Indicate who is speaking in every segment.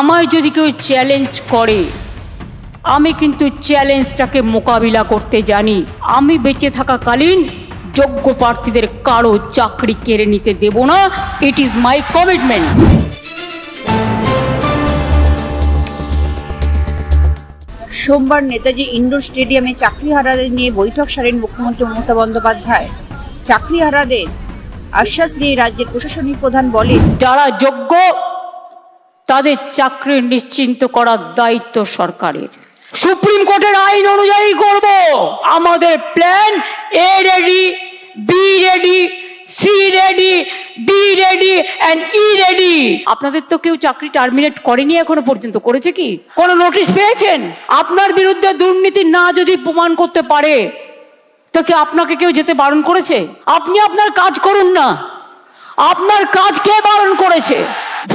Speaker 1: আমায় যদি কেউ চ্যালেঞ্জ করে আমি কিন্তু চ্যালেঞ্জটাকে মোকাবিলা করতে জানি। আমি বেঁচে থাকাকালীন যোগ্য প্রার্থীদের কারো চাকরি কেড়ে নিতে দেব না। It is my commitment.
Speaker 2: সোমবার নেতাজি ইন্ডোর স্টেডিয়ামে চাকরিহারাদের নিয়ে বৈঠক সারেন মুখ্যমন্ত্রী মমতা বন্দ্যোপাধ্যায়। চাকরিহারাদের আশ্বাস দিয়ে রাজ্যের প্রশাসনিক প্রধান বলেন,
Speaker 1: যারা যোগ্য তাদের চাকরি নিশ্চিন্ত করার দায়িত্ব সরকারের। সুপ্রিম কোর্টের আইন অনুযায়ী করব। আমাদের plan A ready, B ready, C ready, D ready and E ready. আপনাদের তো কেউ চাকরি টার্মিনেট করেনি এখনো পর্যন্ত, করেছে কি? কোনো নোটিশ পেয়েছেন? আপনার বিরুদ্ধে দুর্নীতি না যদি প্রমাণ করতে পারে তো কি আপনাকে কেউ যেতে বারণ করেছে? আপনি আপনার কাজ করুন না। আপনার কাজ কে বারণ করেছে?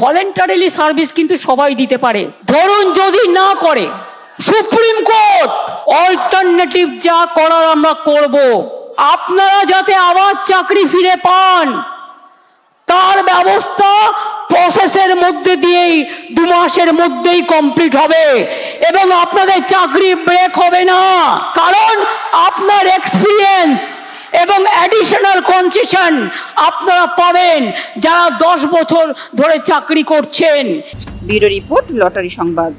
Speaker 1: ভলেন্টারিলি সার্ভিস কিন্তু সবাই দিতে পারে। ধরুন যদি না করে, সুপ্রিম কোর্ট অল্টারনেটিভ যা করার আমরা করব। আপনারা যাতে আবার চাকরি ফিরে পান তার ব্যবস্থা প্রসেসের মধ্যে দিয়েই 2 মাসের মধ্যেই কমপ্লিট হবে এবং আপনাদের চাকরি ব্রেক হবে না। কারণ আপনার এক্সপিরিয়েন্স এবং অ্যাডিশনাল কনসেশন আপনারা পাবেন যারা 10 বছর ধরে চাকরি করছেন।
Speaker 2: ব্যুরো রিপোর্ট, লটারি সংবাদ।